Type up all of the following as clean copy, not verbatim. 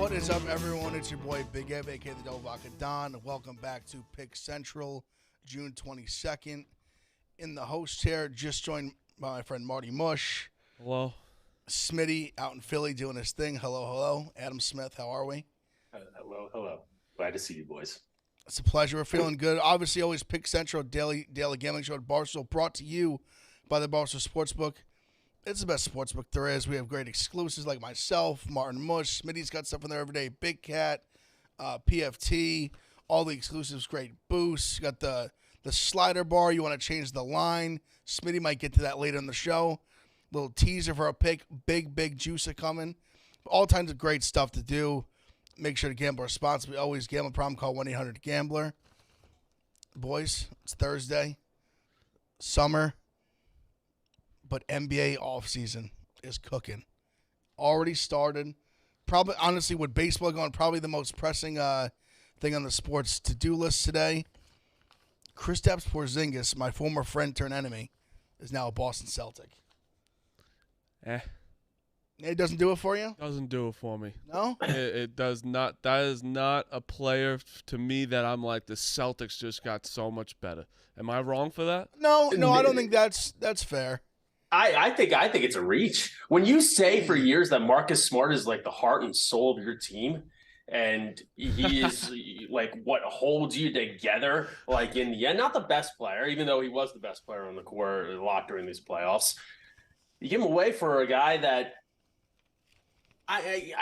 What is up, everyone? It's your boy Big Ev, aka the Dovaka Don. Welcome back to Pick Central, June 22nd. In the host chair, just joined by my friend Marty Mush. Hello. Smitty out in Philly doing his thing. Hello, hello. Adam Smith, how are we? Hello. Glad to see you, boys. It's a pleasure. We're feeling good. Obviously, always Pick Central, daily gambling show at Barstool, brought to you by the Barstool Sportsbook. It's the best sportsbook there is. We have great exclusives like myself, Martin Mush. Smitty's got stuff in there every day. Big Cat, PFT, all the exclusives, great boosts. You got the slider bar. You want to change the line. Smitty might get to that later in the show. Little teaser for a pick. Big juicer coming. All kinds of great stuff to do. Make sure to gamble responsibly. Always gamble problem. Call 1-800-GAMBLER. Boys, it's Thursday. Summer. But NBA offseason is cooking. Already started. Probably, honestly, with baseball going, probably the most pressing thing on the sports to-do list today. Kristaps Porzingis, my former friend turned enemy, is now a Boston Celtic. It doesn't do it for you? Doesn't do it for me. No? It does not. That is not a player to me that I'm like, the Celtics just got so much better. Am I wrong for that? No, I don't think that's fair. I think it's a reach. When you say for years that Marcus Smart is like the heart and soul of your team, and he is like what holds you together, like in the end, not the best player, even though he was the best player on the court a lot during these playoffs. You give him away for a guy that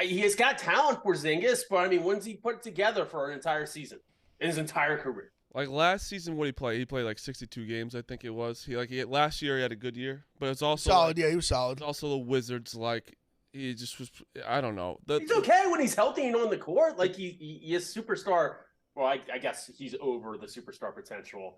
he has got talent, Porzingis, but I mean, when's he put together for an entire season in his entire career? Like last season, what he played? He played like 62 games, I think it was. Last year he had a good year, but it's also solid. Yeah, he was solid. It's also the Wizards. Like he just was. I don't know. He's okay when he's healthy and on the court. Like he is superstar. Well, I guess he's over the superstar potential.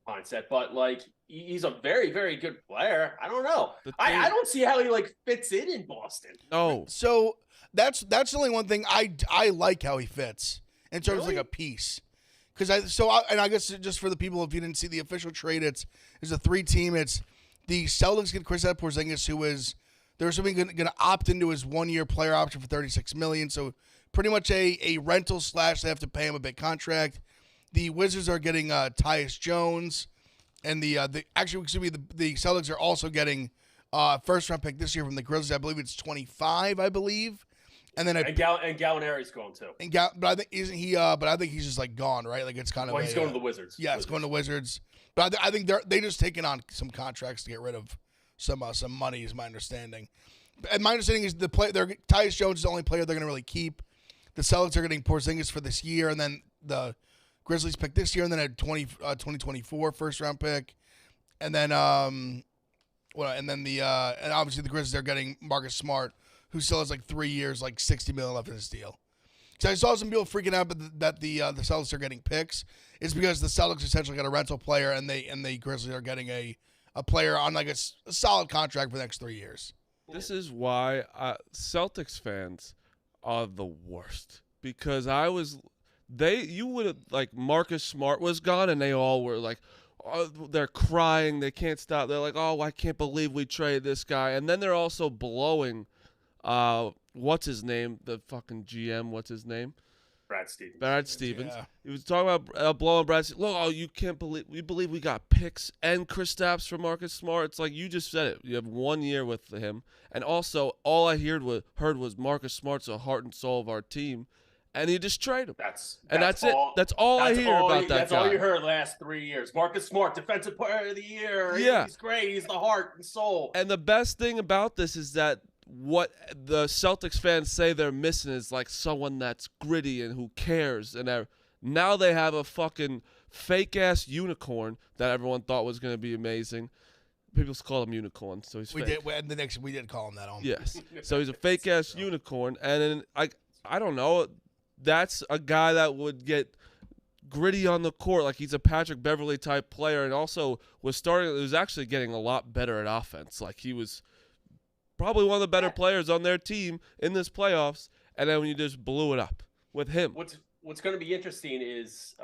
Mindset, but like he's a very, very good player. I don't know. I don't see how he like fits in Boston. No. So that's the only one thing I like how he fits in terms of like a piece. I guess just for the people, if you didn't see the official trade, it's a 3-team. It's the Celtics get Kristaps Porzingis, who is they're assuming going to opt into his 1-year player option for $36 million. So pretty much a rental / they have to pay him a big contract. The Wizards are getting Tyus Jones, and the Celtics are also getting first round pick this year from the Grizzlies. I believe it's 25. And then Gallinari's going too. But I think isn't he? But I think he's just like gone, right? Like it's kind of. Well, he's going to the Wizards. Yeah, it's going to Wizards. But I think they just taking on some contracts to get rid of some money, is my understanding. And my understanding is Tyus Jones is the only player they're going to really keep. The Celtics are getting Porzingis for this year, and then the Grizzlies pick this year, and then a 2024 first round pick, and then and obviously the Grizzlies are getting Marcus Smart, who still has like 3 years, like $60 million left in his deal. So I saw some people freaking out that the Celtics are getting picks. It's because the Celtics essentially got a rental player, and the Grizzlies are getting a player on like a solid contract for the next 3 years. This is why Celtics fans are the worst, because you would have, like, Marcus Smart was gone, and they all were like, oh, they're crying, they can't stop. They're like, oh, I can't believe we traded this guy. And then they're also blowing, what's his name? The fucking GM, what's his name? Brad Stevens. Yeah. He was talking about blowing Brad Stevens. Look, you can't believe we got picks and Kristaps for Marcus Smart. It's like, you just said it. You have 1 year with him. And also, all I heard was Marcus Smart's the heart and soul of our team. And you just trade him. That's it. That's all I hear about that guy. That's all you heard last 3 years. Marcus Smart, defensive player of the year. Yeah. He's great. He's the heart and soul. And the best thing about this is that what the Celtics fans say they're missing is like someone that's gritty and who cares. And now they have a fucking fake-ass unicorn that everyone thought was going to be amazing. People call him unicorn, so he's fake. We did call him that. Yes. So he's a fake-ass unicorn. And then, I don't know. That's a guy that would get gritty on the court. Like, he's a Patrick Beverley type player, and also was actually getting a lot better at offense. Like, he was probably one of the better players on their team in this playoffs, and then when you just blew it up with him. What's going to be interesting is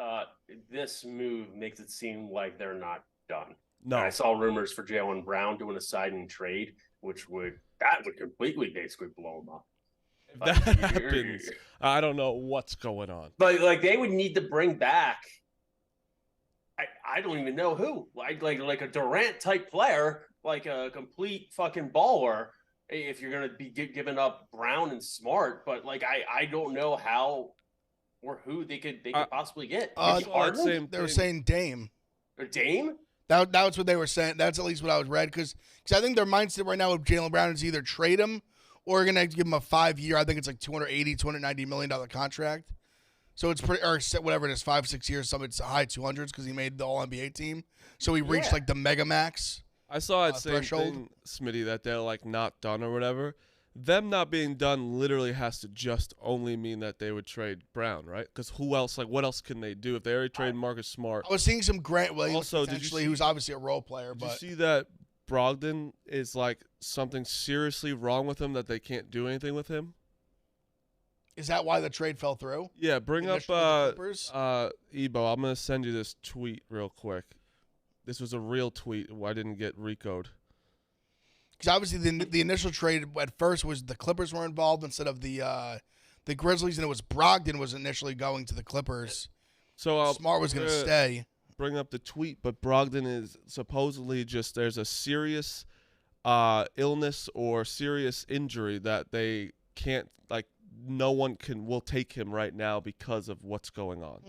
this move makes it seem like they're not done. No. And I saw rumors for Jaylen Brown doing a signing trade, that would completely basically blow him up. If that happens, I don't know what's going on. But like they would need to bring back. I don't even know who, like a Durant type player, like a complete fucking baller. If you're gonna be giving up Brown and Smart, but like I don't know how or who they could possibly get. They were saying Dame. Or Dame? That's what they were saying. That's at least what I was read because I think their mindset right now with Jaylen Brown is either trade him or going to give him a 5-year. I think it's like $290 million contract. So it's pretty, or whatever it is, 5-6 years. Some it's high 200s because he made the All NBA team. So he reached like the mega max. I saw it same thing, Smitty, that they're like not done or whatever. Them not being done literally has to just only mean that they would trade Brown, right? Because who else? Like, what else can they do if they already trade Marcus Smart? I was seeing some Grant Williams also, potentially, who's obviously a role player. Did but you see that Brogdon is like something seriously wrong with him that they can't do anything with him? Is that why the trade fell through? Yeah, bring up Ebo. I'm gonna send you this tweet real quick. This was a real tweet. I didn't get Rico'd. Because obviously the initial trade at first was the Clippers were involved instead of the Grizzlies, and it was Brogdon was initially going to the Clippers. So Smart was going to stay. Bring up the tweet, but Brogdon is supposedly there's a serious illness or serious injury that they can't no one will take him right now because of what's going on.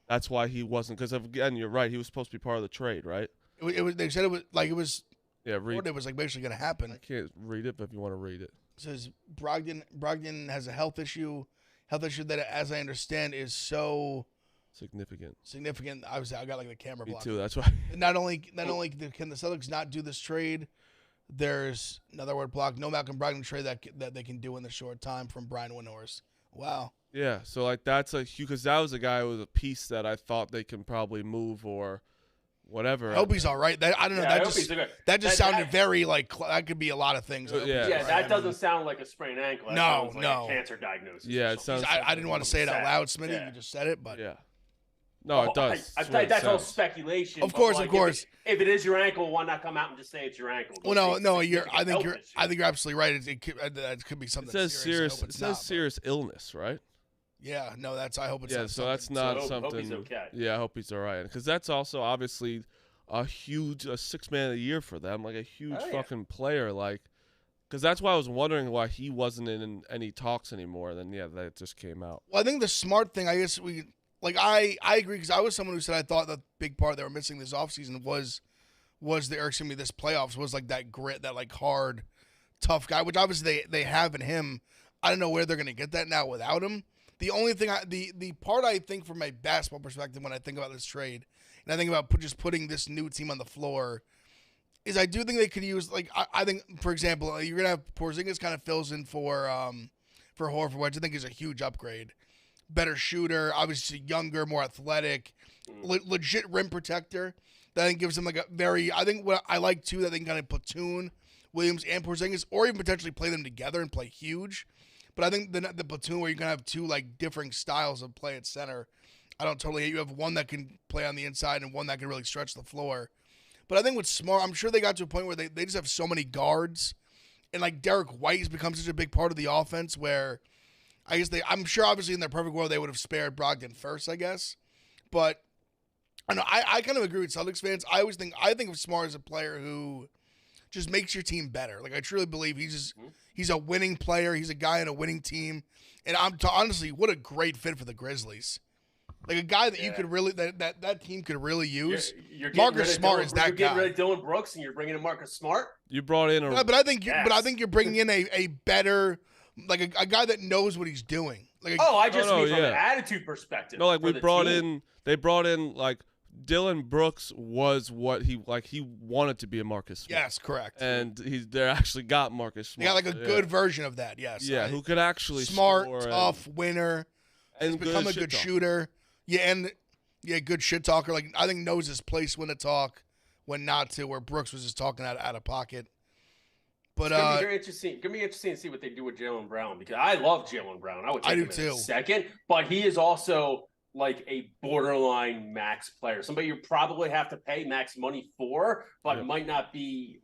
That's why he wasn't. Because again, you're right. He was supposed to be part of the trade, right? It was. They said it was. Yeah, read. It was basically going to happen. I can't read it, but if you want to read it. It says Brogdon has a health issue that, as I understand, is so significant. Obviously, I got the camera block. Me too. That's why. Not only can the Celtics not do this trade, there's another word block. No Malcolm Brogdon trade that they can do in the short time from Brian Windhorst. Wow. Yeah, so that's a huge because that was a guy who was a piece that I thought they can probably move or. Whatever. I hope he's all right. I don't know. That just sounded very that could be a lot of things. That doesn't sound like a sprained ankle. That sounds like a cancer diagnosis. Yeah, it sounds. I didn't want to say it out loud, Smitty. Yeah. You just said it, but no, it does. That's all speculation. Of course. If it is your ankle, why not come out and just say it's your ankle? Well, no. I think you're absolutely right. It could be something. It says serious. It says serious illness, right? Yeah, no, I hope it's so that's not something. Hope he's okay. Yeah, I hope he's all right because that's also obviously a huge 6 man a year for them, like a huge fucking player, because that's why I was wondering why he wasn't in any talks anymore. Then that just came out. Well, I think the smart thing, I guess I agree because I was someone who said I thought the big part they were missing this offseason was this playoffs was that grit, that hard, tough guy, which obviously they have in him. I don't know where they're gonna get that now without him. The only thing, the part I think from a basketball perspective when I think about this trade, and I think about just putting this new team on the floor, is I do think they could use, I think, for example, you're going to have Porzingis kind of fills in for Horford, which I think is a huge upgrade. Better shooter, obviously younger, more athletic, legit rim protector. That I think gives them I think what I like too, that they can kind of platoon Williams and Porzingis, or even potentially play them together and play huge. But I think the platoon where you can have two differing styles of play at center, I don't totally hate. You have one that can play on the inside and one that can really stretch the floor. But I think with Smart, I'm sure they got to a point where they just have so many guards, and Derek White has become such a big part of the offense where I guess I'm sure obviously in their perfect world they would have spared Brogdon first, I guess. But I don't know, I kind of agree with Celtics fans. I think of Smart as a player who just makes your team better. I truly believe he's a winning player. He's a guy in a winning team. And honestly, what a great fit for the Grizzlies. A guy that you could really that team could really use. Marcus Smart is that guy. You're getting rid of Dylan Brooks and you're bringing in Marcus Smart. You brought in but I think you're bringing in a better a guy that knows what he's doing. I just mean from an attitude perspective. No, they brought in Dylan Brooks was what he wanted to be a Marcus Smart. Yes, correct. And they actually got Marcus Smart. Yeah, a good version of that, yes. Yeah, who could actually smart, score tough, winner, and become a good shooter. Yeah, and good shit talker. I think knows his place when to talk, when not to, where Brooks was just talking out of pocket. But it's gonna be very interesting. Gonna be interesting to see what they do with Jaylen Brown, because I love Jaylen Brown. I would take him in a second, but he is also a borderline max player, somebody you probably have to pay max money for, but might not be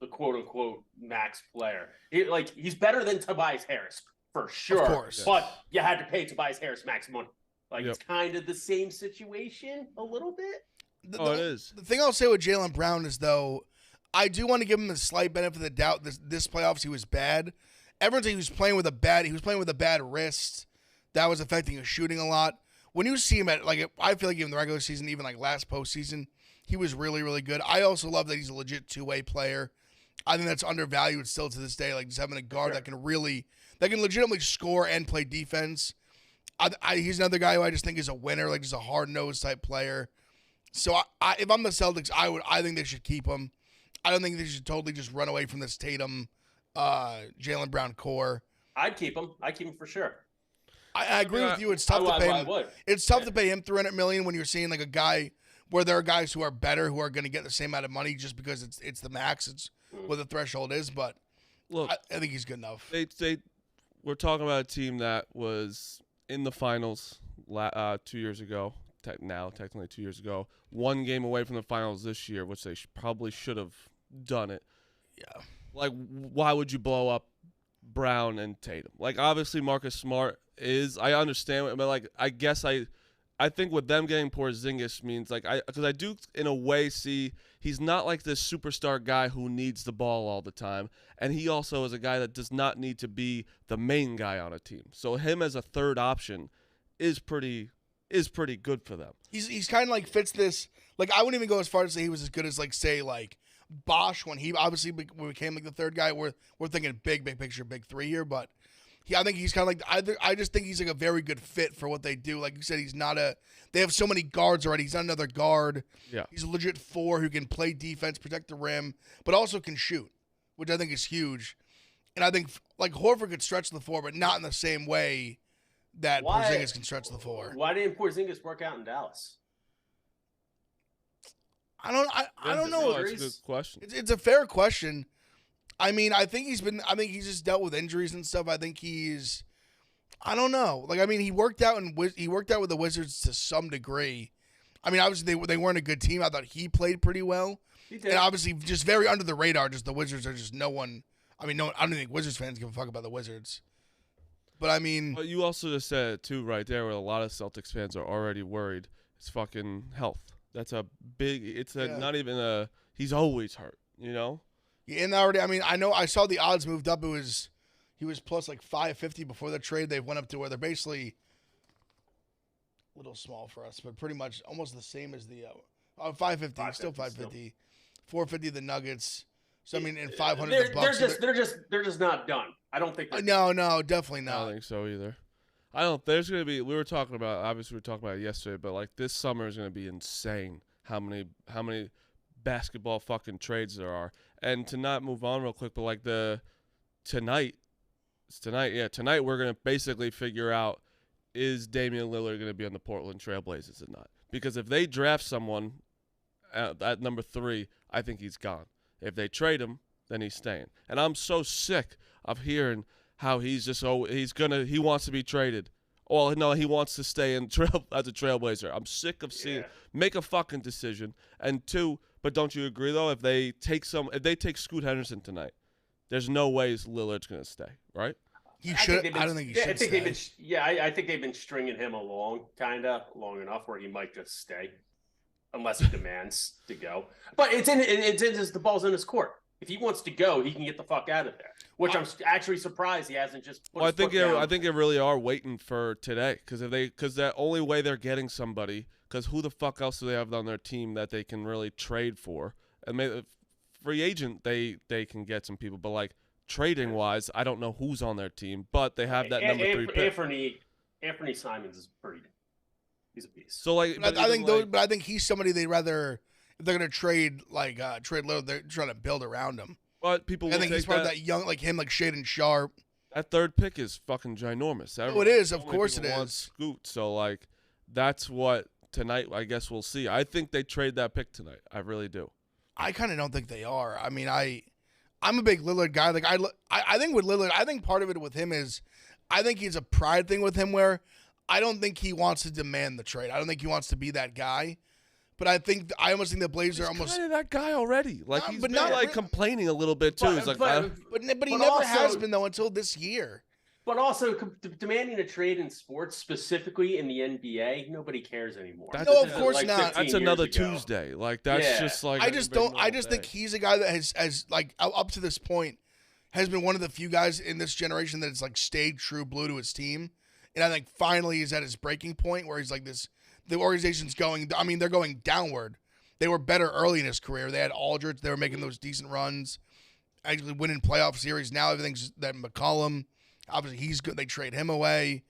the quote unquote max player. He's better than Tobias Harris, for sure. Of course. But you had to pay Tobias Harris max money. Like, Yep. it's kind of the same situation a little bit. It is. The thing I'll say with Jaylen Brown is, though, I do want to give him the slight benefit of the doubt. This playoffs, he was bad. Everyone said he was playing with a bad wrist that was affecting his shooting a lot. When you see him I feel like even the regular season, even like last postseason, he was really, really good. I also love that he's a legit two-way player. I think that's undervalued still to this day. Like, just having a guard that can legitimately score and play defense. He's another guy who I just think is a winner, like just a hard-nosed type player. So if I'm the Celtics, I think they should keep him. I don't think they should totally just run away from this Tatum, Jaylen Brown core. I'd keep him. For sure. I agree with you. It's tough to pay him. It's tough to pay him $300 million when you're seeing like a guy where there are guys who are better who are going to get the same amount of money just because it's the max. It's what the threshold is. But look, I think he's good enough. We're talking about a team that was in the finals 2 years ago. Technically 2 years ago. One game away from the finals this year, which they probably should have done it. Yeah. Like, why would you blow up Brown and Tatum? Like, obviously Marcus Smart is. I understand it, but like, I guess I think with them getting Porzingis means like because I do in a way see he's not like this superstar guy who needs the ball all the time, and he also is a guy that does not need to be the main guy on a team. So him as a third option is pretty good for them. He's kind of like fits this. Like, I wouldn't even go as far as say he was as good as like say like Bosch when he obviously became like the third guy. We're thinking big picture, big three here, but I think he's kind of like I just think he's like a very good fit for what they do. Like you said, he's not they have so many guards already. He's not another guard. Yeah, he's a legit four who can play defense, protect the rim, but also can shoot, which I think is huge. And I think like Horford could stretch the floor, but not in the same way that Porzingis can stretch the floor. Why didn't Porzingis work out in Dallas? I don't know. That's a good question. It's a fair question. I mean, I think he's just dealt with injuries and stuff. I think I don't know. Like, I mean, he worked out with the Wizards to some degree. I mean, obviously they weren't a good team. I thought he played pretty well. He did. And obviously just very under the radar. Just the Wizards are just no one. I mean, I don't think Wizards fans give a fuck about the Wizards. But I mean, but you also just said it too right there, where a lot of Celtics fans are already worried. It's fucking health. That's a big. It's not even a. He's always hurt. You know. Yeah, and already, I mean, I saw the odds moved up. He was plus like 550 before the trade. They went up to where they're basically a little small for us, but pretty much almost the same as the 550, still 550, 450 the Nuggets. So I mean, in 500 the Bucks. They're just not done. I don't think. No, definitely not. I don't think so either. I don't. There's gonna be. We were talking about. Obviously, we were talking about it yesterday, but like this summer is gonna be insane. How many basketball fucking trades there are. And to not move on real quick, but like tonight we're going to basically figure out, is Damian Lillard going to be on the Portland Trailblazers or not? Because if they draft someone at number 3, I think he's gone. If they trade him, then he's staying. And I'm so sick of hearing how he's just, he wants to be traded. Well, no, he wants to stay as a Trailblazer. I'm sick of seeing, make a fucking decision. And 2, but don't you agree though? If they take Scoot Henderson tonight, there's no way Lillard's gonna stay, right? He should. I don't think he should stay. I think they've been stringing him along, long enough where he might just stay, unless he demands to go. But the ball's in his court. If he wants to go, he can get the fuck out of there. Which I'm actually surprised he hasn't just. I think they really are waiting for today because the only way they're getting somebody. Because who the fuck else do they have on their team that they can really trade for? And maybe free agent, they can get some people, but like trading wise, I don't know who's on their team. But they have that number 3 pick. Anthony Simons is he's a beast. So like, I think he's somebody they'd rather if they're gonna trade Lillard, they're trying to build around him. But people, I think he's part of that young like him, like Shaedon Sharp. That 3rd pick is fucking ginormous. It is, of course it is. Scoot, so like that's what. Tonight, I guess we'll see. I think they trade that pick tonight. I really do. I kind of don't think they are. I mean, I'm a big Lillard guy. Like I think with Lillard, I think part of it with him is, I think he's a pride thing with him where I don't think he wants to demand the trade. I don't think he wants to be that guy. But I almost think the Blazers are almost kind of that guy already. Like he's complaining a little bit too. But he never has been though until this year. But also demanding a trade in sports, specifically in the NBA, nobody cares anymore. No, of course not. That's another Tuesday. Like that's just like I just don't. I just think he's a guy that has like up to this point has been one of the few guys in this generation that has like stayed true blue to his team, and I think finally he's at his breaking point where he's like this. The organization's going. I mean, they're going downward. They were better early in his career. They had Aldridge. They were making those decent runs, actually winning playoff series. Now everything's that McCollum. Obviously, he's good. They trade him away.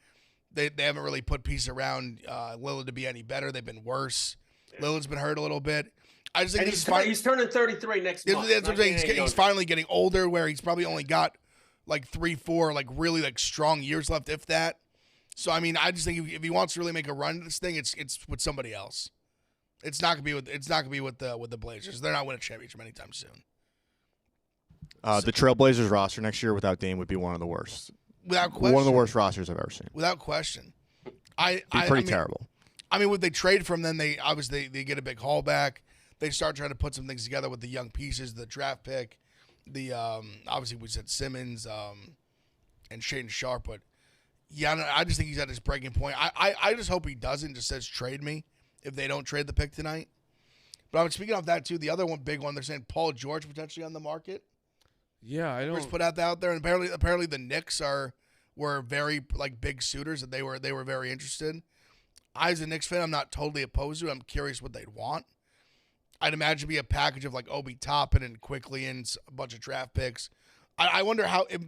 They haven't really put pieces around Lillard to be any better. They've been worse. Yeah. Lillard's been hurt a little bit. I just think he's turning 33 next month. That's what I'm saying. He's finally getting older, where he's probably only got like 3-4 like really like strong years left, if that. So I mean, I just think if he wants to really make a run at this thing, it's with somebody else. It's not gonna be with the Blazers. They're not winning a championship anytime soon. The Trailblazers roster next year without Dame would be one of the worst. Without question. One of the worst rosters I've ever seen. Without question. Pretty terrible. I mean, when they trade from them, they obviously they get a big haul back. They start trying to put some things together with the young pieces, the draft pick, the obviously we said Simmons and Shaedon Sharpe, but yeah, I just think he's at his breaking point. I just hope he doesn't. Just says trade me if they don't trade the pick tonight. But I'm speaking of that too. The other one, big one, they're saying Paul George potentially on the market. Yeah, I don't. Put out there, and apparently the Knicks were very like big suitors that they were very interested. I, as a Knicks fan, I'm not totally opposed to it. I'm curious what they'd want. I'd imagine it'd be a package of like Obi Toppin and Quickly and a bunch of draft picks. I wonder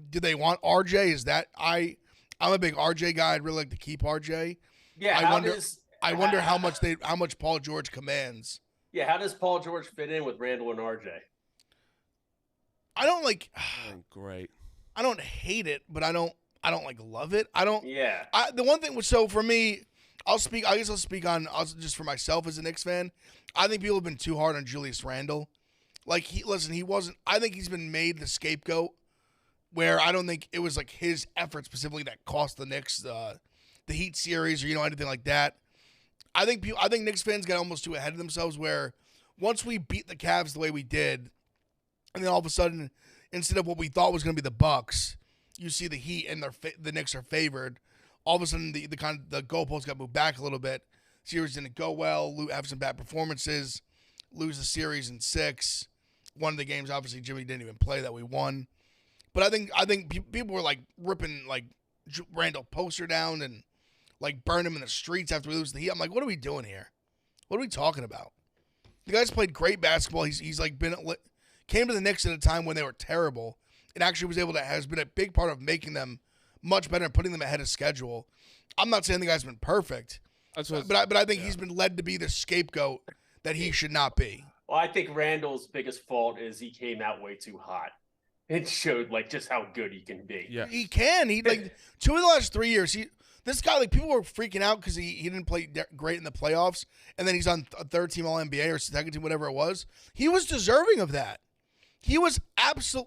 do they want RJ? Is that I'm a big RJ guy. I'd really like to keep RJ. Yeah, I wonder how much Paul George commands. Yeah, how does Paul George fit in with Randall and RJ? I don't like. Great. I don't hate it, but I don't like love it. I don't. Yeah. The one thing was, so for me, I guess I'll speak on just for myself as a Knicks fan. I think people have been too hard on Julius Randle. Like he wasn't. I think he's been made the scapegoat. Where I don't think it was like his effort specifically that cost the Knicks the Heat series or anything like that. I think Knicks fans got almost too ahead of themselves. Where once we beat the Cavs the way we did. And then all of a sudden, instead of what we thought was going to be the Bucks, you see the Heat and the Knicks are favored. All of a sudden, the goalposts got moved back a little bit. Series didn't go well. Have some bad performances. Lose the series in 6. One of the games, obviously, Jimmy didn't even play that we won. But I think people were like ripping like Randall Poster down and like burn him in the streets after we lose the Heat. I'm like, what are we doing here? What are we talking about? The guy's played great basketball. He's like came to the Knicks at a time when they were terrible and actually has been a big part of making them much better and putting them ahead of schedule. I'm not saying the guy's been perfect, but I think he's been led to be the scapegoat that he should not be. Well, I think Randall's biggest fault is he came out way too hot. It showed like just how good he can be. Yeah, he can. He like 2 of the last 3 years. This guy, like, people were freaking out because he didn't play great in the playoffs, and then he's on a third-team All-NBA or second-team, whatever it was. He was deserving of that. He was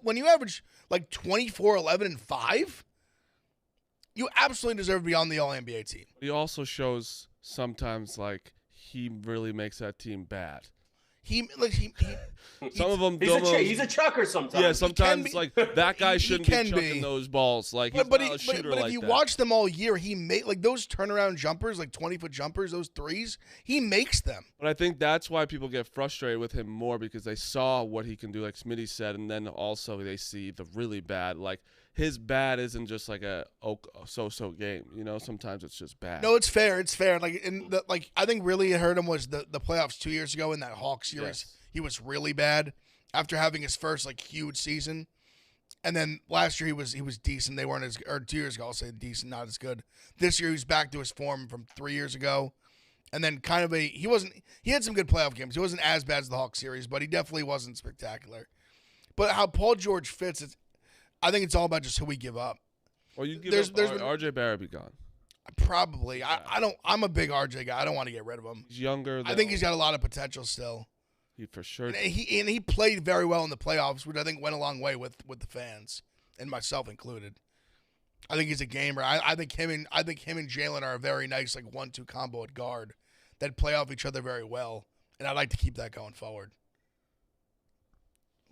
when you average like 24, 11, and 5, you absolutely deserve to be on the All-NBA team. He also shows sometimes like he really makes that team bad. Some of them he's a chucker sometimes. Yeah, sometimes like that guy shouldn't be chucking those balls. Like he's not a shooter but if you watch them all year, he made like those turnaround jumpers, like 20-foot jumpers, those threes. He makes them. But I think that's why people get frustrated with him more because they saw what he can do, like Smitty said, and then also they see the really bad. Like his bad isn't just like a so-so game. Sometimes it's just bad. No, it's fair. It's fair. Like I think really it hurt him was the playoffs 2 years ago in that Hawks series. Yes. He was really bad after having his first like huge season, and then last year he was decent. They weren't or 2 years ago I'll say decent, not as good. This year he was back to his form from 3 years ago, and then he had some good playoff games. He wasn't as bad as the Hawks series, but he definitely wasn't spectacular. But how Paul George fits, I think it's all about just who we give up. Well, you give up RJ Barrett be gone. Probably. Yeah. I'm a big RJ guy. I don't want to get rid of him. He's younger. I think he's got a lot of potential still. He for sure. And he played very well in the playoffs, which I think went a long way with the fans and myself included. I think he's a gamer. I think him and Jaylen are a very nice like 1-2 combo at guard that play off each other very well, and I'd like to keep that going forward.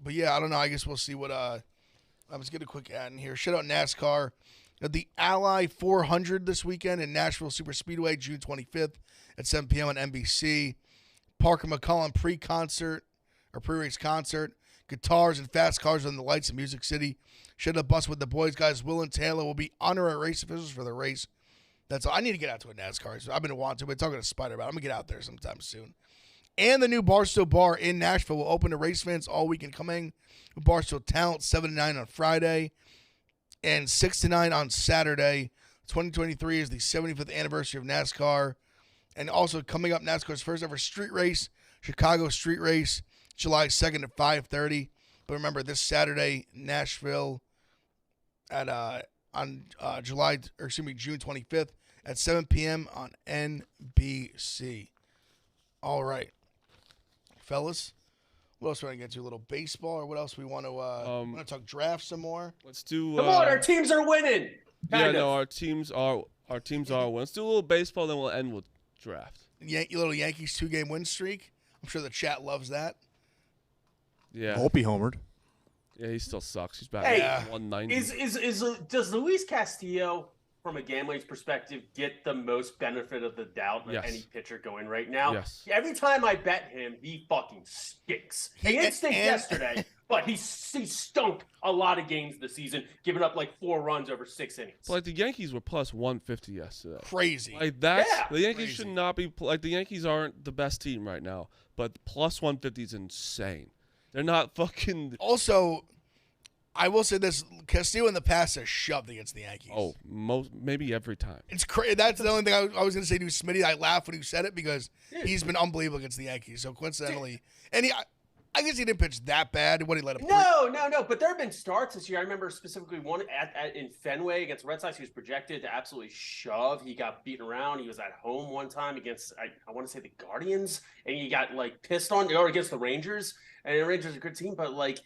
But yeah, I don't know. I guess we'll see what. Let's get a quick ad in here. Shout out NASCAR. At the Ally 400 this weekend in Nashville Super Speedway, June 25th at 7 p.m. on NBC. Parker McCollum pre-race concert. Guitars and fast cars on the lights in Music City. Shed a bus with the boys. Guys, Will and Taylor will be honorary race officials for the race. That's all. I need to get out to a NASCAR. So I've been wanting to, but talking to Spider about it. I'm going to get out there sometime soon. And the new Barstool Bar in Nashville will open to race fans all weekend coming. Barstool Talent, 7 to 9 on Friday and 6 to 9 on Saturday. 2023 is the 75th anniversary of NASCAR. And also coming up, NASCAR's first ever street race, Chicago Street Race, July 2nd at 5:30. But remember, this Saturday, Nashville at June 25th at 7 p.m. on NBC. All right, fellas. What else do we want to get to? A little baseball, or what else we want to? Want to talk draft some more? Let's do. Come on, our teams are winning. Our teams are winning. Let's do a little baseball, then we'll end with draft. Little Yankees 2-game win streak. I'm sure the chat loves that. Yeah. I hope he homered. Yeah, he still sucks. He's back at 190. Does Luis Castillo, from a gambling perspective, get the most benefit of the doubt of any pitcher going right now? Yes. Every time I bet him, he fucking stinks. He didn't stink yesterday, but he stunk a lot of games this season, giving up like 4 runs over 6 innings. But, like, the Yankees were plus 150 yesterday. Crazy. Like the Yankees should not be like the Yankees aren't the best team right now, but plus 150 is insane. They're not fucking. Also, I will say this: Castillo in the past has shoved against the Yankees. Oh, maybe every time. It's crazy. That's the only thing I was going to say to Smitty. I laughed when you said it because he's been unbelievable against the Yankees. So coincidentally, and I guess he didn't pitch that bad. What he let him? No. But there have been starts this year. I remember specifically one in Fenway against the Red Sox. He was projected to absolutely shove. He got beaten around. He was at home one time against I want to say the Guardians, and he got like pissed on or against the Rangers. And the Rangers are a good team, but like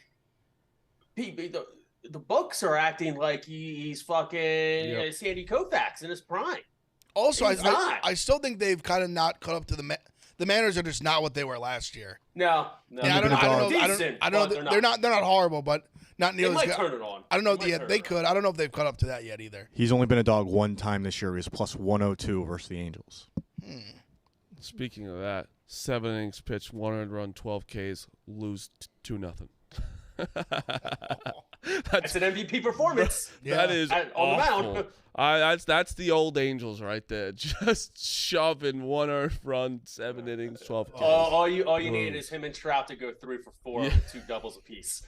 the books are acting like he's fucking Sandy Koufax in his prime. Also, I still think they've kind of not caught up to the Mariners are just not what they were last year. No. I don't know. They're not horrible, but not nearly as good. Turn it on. I don't know. They could. I don't know if they've caught up to that yet either. He's only been a dog one time this year. He was plus 102 versus the Angels. Speaking of that, 7 innings pitched, 100 run, 12 Ks, lose 2-0. That's an MVP performance. That is on awful. the mound. That's the old Angels right there. Just shoving 1 earned run, 7 innings, 12 Ks. All you need is him and Trout to go 3 for 4 with 2 doubles apiece.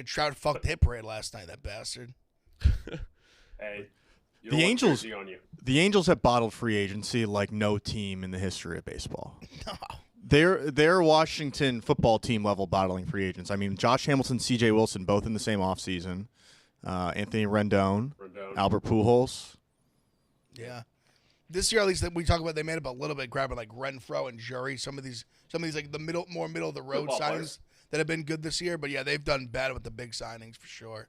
Trout fucked hit parade last night. That bastard. Hey, the Angels have bottled free agency like no team in the history of baseball. No. They're Washington football team level bottling free agents. I mean, Josh Hamilton, C.J. Wilson, both in the same offseason. Anthony Rendon, Albert Pujols. Yeah, this year at least that we talk about, they made up a little bit grabbing like Renfroe and Jury. Some of these like the more middle of the road signings that have been good this year. But yeah, they've done bad with the big signings for sure.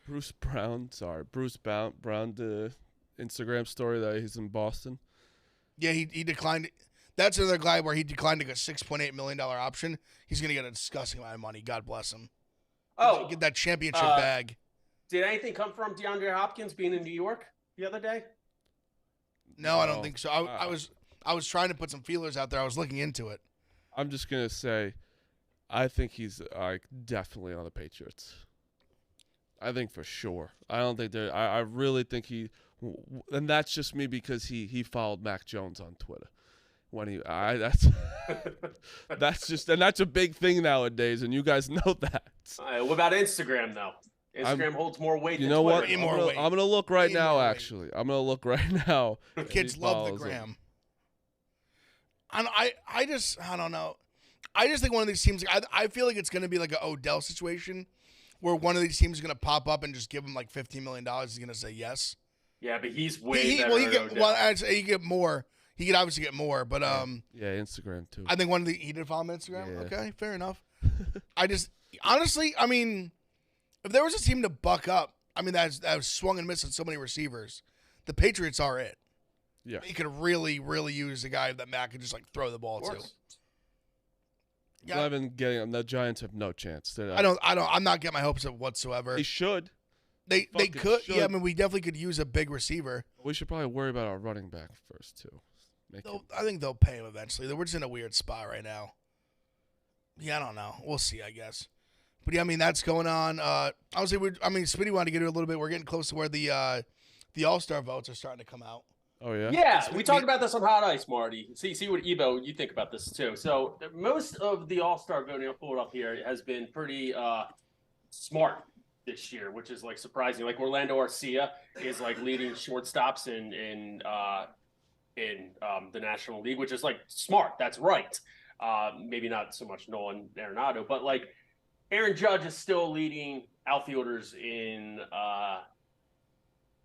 Bruce Brown, the Instagram story that he's in Boston. Yeah, he declined. That's another guy where he declined to a $6.8 million option. He's going to get a disgusting amount of money. God bless him. Oh, get that championship bag. Did anything come from DeAndre Hopkins being in New York the other day? No, I don't think so. I was trying to put some feelers out there. I was looking into it. I'm just going to say, I think he's definitely on the Patriots. I think for sure. I don't think they're. I really think he, and that's just me because he followed Mac Jones on Twitter. When that's a big thing nowadays, and you guys know that. What about Instagram though? Instagram holds more weight. You know what? I'm gonna look right now. Actually, I'm gonna look right now. Kids love the gram. I don't know. I just think one of these teams. I feel like it's gonna be like an Odell situation, where one of these teams is gonna pop up and just give him like $15 million. He's gonna say yes. Yeah, but he's way better. He get more. He could obviously get more, but yeah, Instagram too. I think he did follow him on Instagram. Yeah. Okay, fair enough. Honestly, I mean, if there was a team to buck up, I mean that was swung and missed on so many receivers, the Patriots are it. Yeah, he could really, really use a guy that Matt could just like throw the ball to. Yeah, the Giants have no chance. I'm not getting my hopes up whatsoever. They should. They fucking could. should. Yeah, I mean, we definitely could use a big receiver. We should probably worry about our running back first too. I think they'll pay him eventually. We're just in a weird spot right now. Yeah, I don't know. We'll see, I guess. But yeah, I mean, that's going on. Obviously, Speedy wanted to get it a little bit. We're getting close to where the All-Star votes are starting to come out. Oh yeah. Yeah, we talked about this on Hot Ice, Marty. See what Ebo you think about this too. So most of the All-Star voting, I'll pull it up here, has been pretty smart this year, which is like surprising. Like Orlando Arcia is like leading shortstops in the National League, which is like smart. That's right. Maybe not so much Nolan Arenado, but like Aaron Judge is still leading outfielders in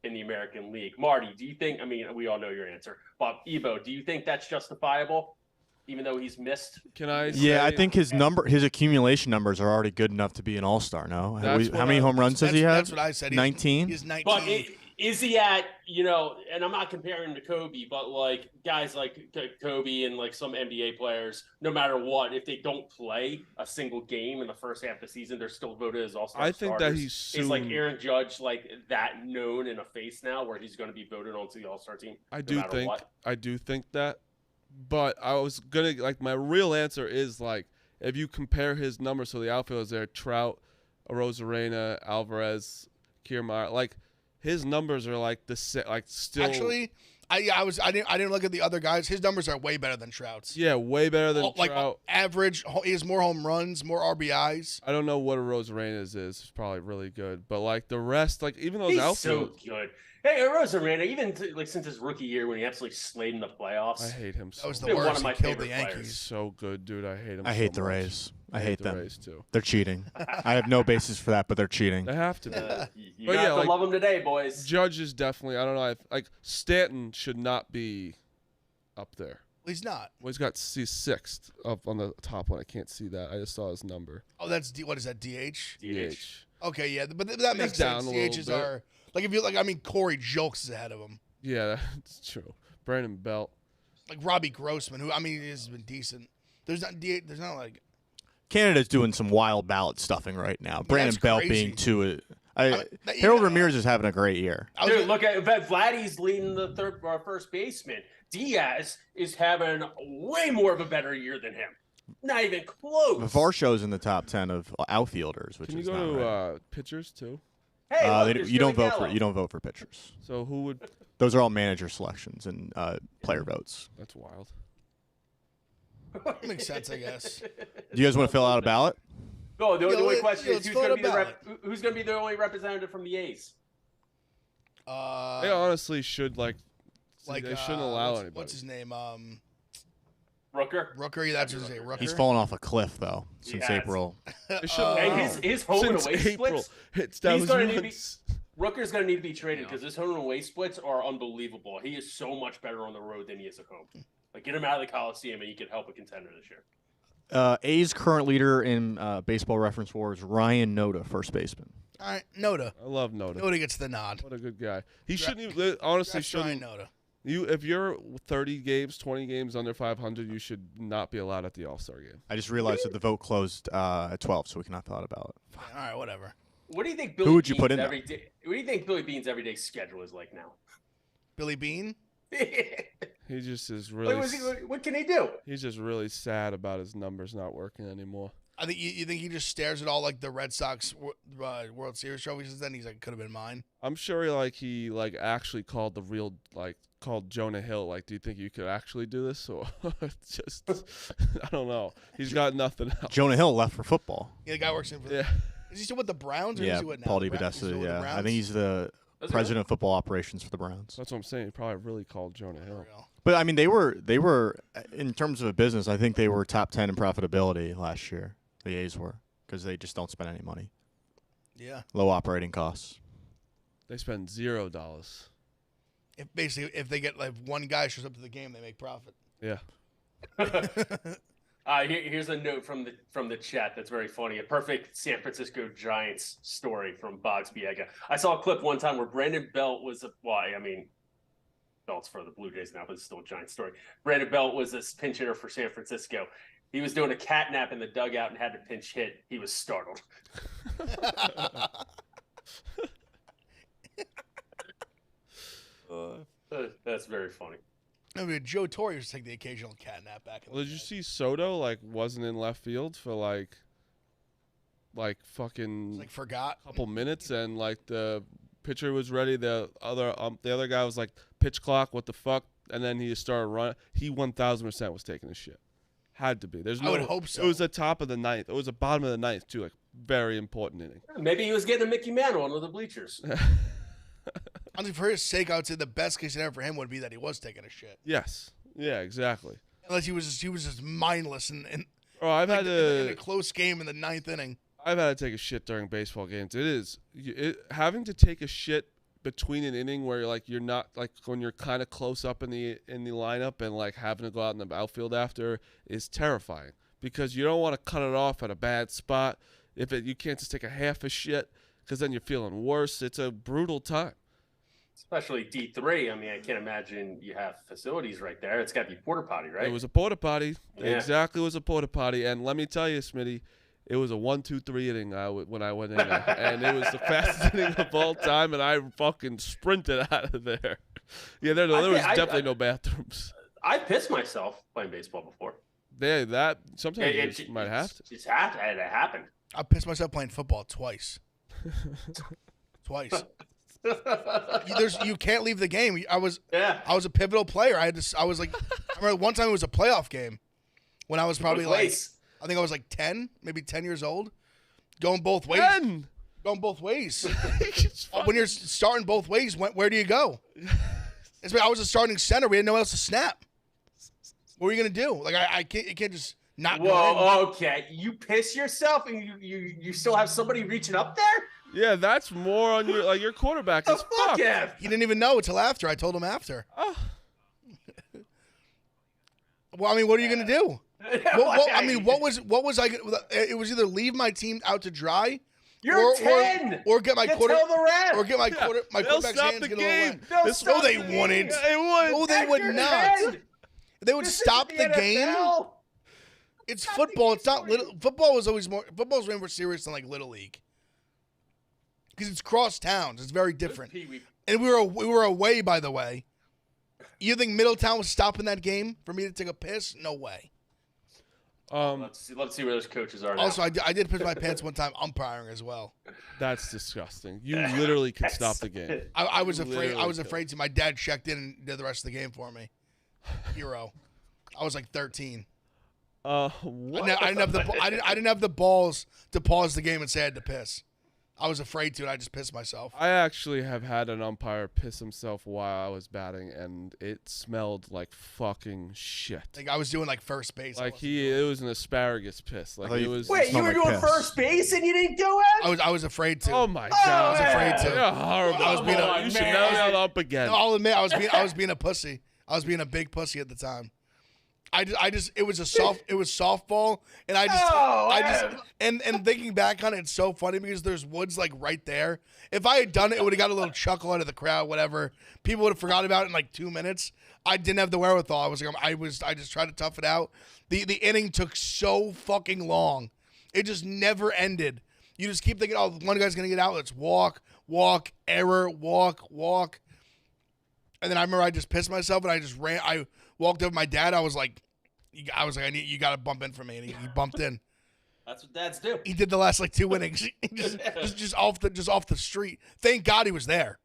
the American League. Marty, do you think? I mean, we all know your answer, but Ebo, do you think that's justifiable? Even though he's missed. Can I? Yeah, I think his accumulation numbers are already good enough to be an All-Star. No, how many home runs does he have? That's what I said. 19. He's 19. But is he at, and I'm not comparing him to Kobe, but like guys like Kobe and like some NBA players, no matter what, if they don't play a single game in the first half of the season, they're still voted as All-Star I think starters. that he's soon. Is like Aaron Judge like that known in a face now where he's going to be voted onto the All-Star team? I do think that. But I was going to, like, my real answer is, like, if you compare his numbers to the outfielders there, Trout, Arozarena, Alvarez, Kiermaier, like, his numbers are, like, still. Actually, I didn't look at the other guys. His numbers are way better than Trout's. Yeah, way better than like Trout. Average, he has more home runs, more RBIs. I don't know what Arozarena's is. It's probably really good. But, like, the rest, like, even those He's outfielders. so good. Hey, Arozarena, even like since his rookie year when he absolutely slayed in the playoffs. I hate him so That was the much. One worst. of my He killed the favorite Yankees. players. He's so good, dude. I hate him I hate so the much. Rays. I hate the them. Rays, too. They're cheating. I have no basis for that, but they're cheating. They have to be. You But have yeah, to like, love him today, boys. Judge is definitely, I don't know, like, Stanton should not be up there. He's not. Well, he's sixth up on the top one. I can't see that. I just saw his number. Oh, what is that? DH? DH. Okay, yeah, but that makes down sense. a little DHs bit. are like Corey Julks is ahead of him. Yeah, that's true. Brandon Belt. Like Robbie Grossman, who has been decent. There's not like Canada's doing some wild ballot stuffing right now. Brandon Belt crazy. being two. Harold Ramirez is having a great year. Dude, look at Vladdy's leading the first baseman. Diaz is having way more of a better year than him. Not even close. Varsho's in the top 10 of outfielders, which Can you is go not to right. pitchers too? Hey, look, there's You don't Joey vote for Gallo. you don't vote for pitchers. So who would? Those are all manager selections and player votes. That's wild. makes sense, I guess. Do you guys want to fill out a ballot? No, the only question is let's who's fill going out to a be who's going to be the only representative from the A's? They honestly should they shouldn't allow anybody. What's his name? Rooker. Rooker. Yeah, that's what his name. Rooker. He's fallen off a cliff though since He has. April. They shouldn't And allow. his home and Since away April. splits. That He's was going to need to be. months. Rooker's going to need to be traded because his home and away splits are unbelievable. He is so much better on the road than he is at home. Like get him out of the Coliseum and he could help a contender this year. A's current leader in Baseball Reference War is Ryan Noda, first baseman. All right, Noda. I love Noda. Noda gets the nod. What a good guy. He shouldn't even, honestly That's Ryan shouldn't. Noda. If you're 30 games, 20 games under 500, you should not be allowed at the All-Star game. I just realized that the vote closed at 12, so we cannot fill out a ballot. Yeah, all right, whatever. What do you think? Billy Who would you Bean's put in there? everyday? What do you think Billy Bean's everyday schedule is like now? Billy Bean. He just is really. What can he do? He's just really sad about his numbers not working anymore. I think you think he just stares at all like the Red Sox World Series trophies. Then he's like, could have been mine. I'm sure he actually called called Jonah Hill. Like, do you think you could actually do this, or just I don't know. He's got nothing else. Jonah Hill left for football. Yeah, the guy works in. Yeah. Is he still with the Browns? Or Yeah, is he with now? Paul The Browns? He's still DiPodesta. with the Yeah, I Browns? think he's the president of football operations for the Browns. That's what I'm saying. He probably really called Jonah There Hill. we go. But I mean, they were in terms of a business. I think they were top 10 in profitability last year. The A's were because they just don't spend any money. Yeah. Low operating costs. They spend $0. If they get like one guy shows up to the game, they make profit. Yeah. Here's a note from the chat that's very funny. A perfect San Francisco Giants story from Boggs Biega. I saw a clip one time where Brandon Belt was Belt's for the Blue Jays now, but it's still a Giants story. Brandon Belt was a pinch hitter for San Francisco. He was doing a cat nap in the dugout and had to pinch hit. He was startled. That's very funny. I mean, Joe Torre used to take the occasional cat nap back in the Did day. you see Soto wasn't in left field for fucking Like forgot. couple minutes, and the pitcher was ready. The other guy was like, pitch clock, what the fuck? And then he just started running. He 1,000% was taking a shit. Had to be. There's no. I would hope so. It was the top of the ninth. It was the bottom of the ninth too. Very important inning. Maybe he was getting a Mickey Mantle under the bleachers. Honestly, for his sake, I would say the best case scenario for him would be that he was taking a shit. Yes. Yeah. Exactly. Unless he was just mindless and Oh, I've had in a to. close game in the ninth inning. I've had to take a shit during baseball games. Having to take a shit between an inning where you're not when you're kind of close up in the lineup and having to go out in the outfield after is terrifying because you don't want to cut it off at a bad spot. You can't just take a half a shit because then you're feeling worse. It's a brutal time. Especially D3. I mean, I can't imagine you have facilities right there. It's got to be porta potty, right? It was a porta potty. Yeah. Exactly, was a porta potty. And let me tell you, Smitty, it was a 1-2-3 inning when I went in there. And it was the fastest inning of all time, and I fucking sprinted out of there. Yeah, there was definitely no bathrooms. I pissed myself playing baseball before. Sometimes you just might have to. It happened. I pissed myself playing football twice. Twice. You can't leave the game. I was a pivotal player. I remember one time it was a playoff game when I was probably I think I was 10, maybe 10 years old. Going both ways. 10! Going both ways. When you're starting both ways, where do you go? I was a starting center. We had no one else to snap. What are you gonna do? You can't just not go in. Whoa, okay. You piss yourself and you still have somebody reaching up there? Yeah, that's more on your quarterback is fucked. Yeah. He didn't even know until after. I told him after. Oh. Well, I mean, what are you gonna do? What was I? It was either leave my team out to dry, You're 10, or get my quarter, tell the ref. or get my quarterback's stop hands the get game. No, they wouldn't. No, they would not. They would stop the game. It's football. It's not little. Football was way more serious than Little League because it's cross towns. It's very different. And we were away, by the way. You think Middletown was stopping that game for me to take a piss? No way. Let's see where those coaches are now. Also, I did piss my pants one time umpiring as well. That's disgusting. You literally can stop the game. I was afraid. I was afraid to. My dad checked in and did the rest of the game for me. Hero. I was 13. What? I didn't have the balls to pause the game and say I had to piss. I was afraid to, and I just pissed myself. I actually have had an umpire piss himself while I was batting, and it smelled like fucking shit. I was doing first base. It was an asparagus piss. It was. Wait, you were doing first base and you didn't do it? I was afraid to. Oh my god! I was afraid to. You're horrible. You should never get up again. No, I'll admit I was being a pussy. I was being a big pussy at the time. It was softball, and and thinking back on it, it's so funny because there's woods right there. If I had done it, it would have got a little chuckle out of the crowd, whatever. People would have forgot about it in 2 minutes. I didn't have the wherewithal. I just tried to tough it out. The inning took so fucking long. It just never ended. You just keep thinking, oh, one guy's gonna get out. Let's walk, error, walk. And then I remember I just pissed myself and I just ran. I walked over to my dad. I was like, you got to bump in for me, and he bumped in. That's what dads do. He did the last 2 innings, just off the street. Thank God he was there.